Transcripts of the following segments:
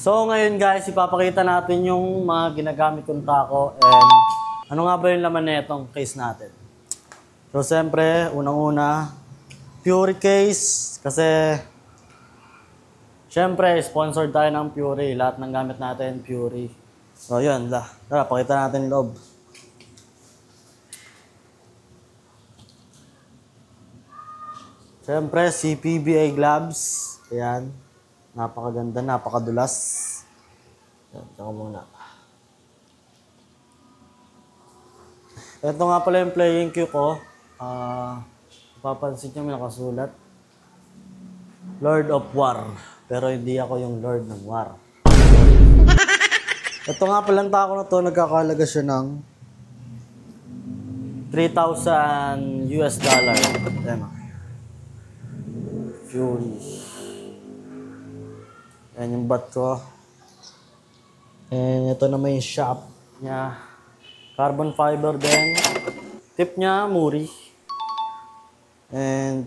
So ngayon guys, ipapakita natin yung mga ginagamit kong taco and ano nga ba yung laman na itong case natin. So siyempre, unang-una, Puri case kasi siyempre, sponsored tayo ng Puri. Lahat ng gamit natin, Puri. So yun, tara, pakita natin yung loob. Siyempre, CPBA gloves. Ayan. Napakaganda, napakadulas. Yan, tsaka muna. Ito nga pala yung playing cue ko. Papansin nyo may nakasulat. Lord of War. Pero hindi ako yung Lord ng War. Ito nga palang taco na to, nagkakalaga siya ng $3,000 US. Ayan. Fury. Ayan yung bat ko. And ito naman yung shop niya. Carbon fiber din. Tip niya, Muri. And,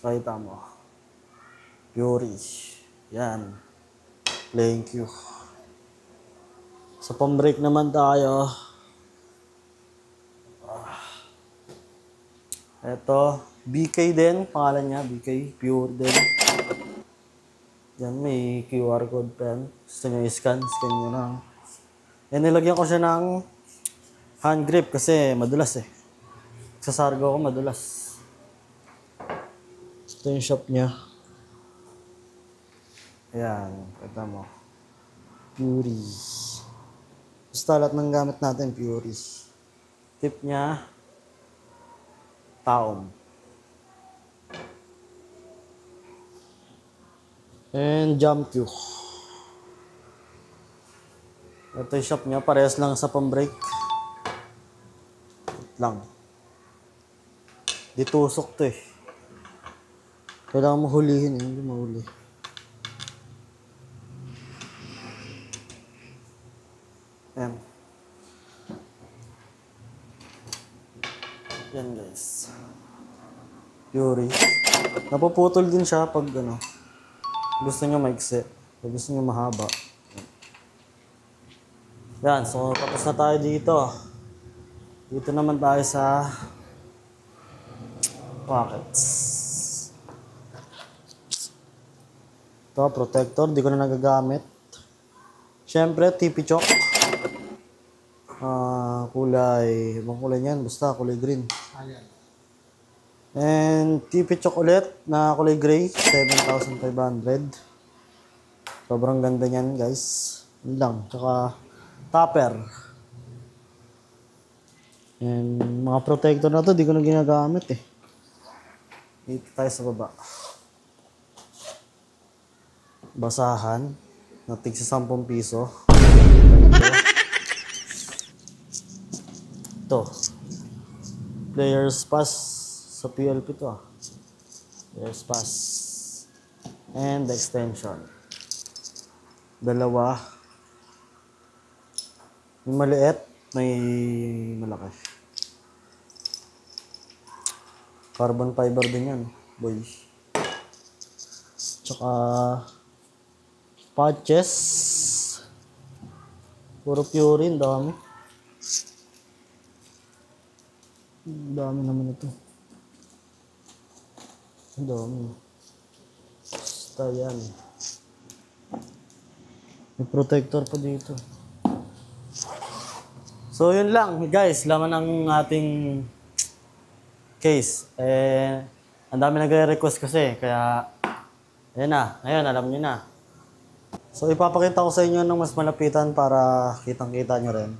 pakita mo. Fury. Yan. Playing cue. Sa pang-break naman tayo. Ito, BK din. Pangalan niya, BK. Pure din. Yan, may QR code pen. Gusto nyo i-scan, scan nyo lang. Yan, nilagyan ko siya ng hand grip kasi madulas eh. Sa Sargo ako madulas. Ito yung shop niya. Ayan, kita mo. Puri. Basta lahat ng gamit natin, Puri. Tip niya, taom. And jump cue. Ito yung shop niya. Parehas lang sa pang-break. Lang. Di tusok to eh. Kailangan mo hulihin eh. Hindi mahuli. Ayan. Yan guys. Fury. Napuputol din siya pag ano. Gusto nyo maiksi. Pag gusto nyo mahaba. Yan. So, tapos na tayo dito. Dito naman tayo sa pockets. Ito, protector. Di ko na nagagamit. Siyempre, TP chalk. Kulay. Ibang kulay niyan. Basta, kulay green. And TP chalk ulit na kulay gray, 7,500. Sobrang ganda niyan, guys. Yun lang. Tsaka topper. And mga protector na to, di ko na ginagamit eh. Dito tayo sa baba. Basahan. Natig sa 10 piso. Ito. Players pass. Sa PLP to ah. There's pass. And the extension. Dalawa. May maliit, may malaki. Carbon fiber din yan, boy. Tsaka patches. Puro Pure, dami. Dami naman ito. Dami. Basta yan. May protector pa dito. So yun lang guys, laman ng ating case. Ang dami nagre-request kasi, kaya ayan na, ngayon alam niyo na. So ipapakita ko sa inyo ng mas malapitan para kitang-kita nyo rin.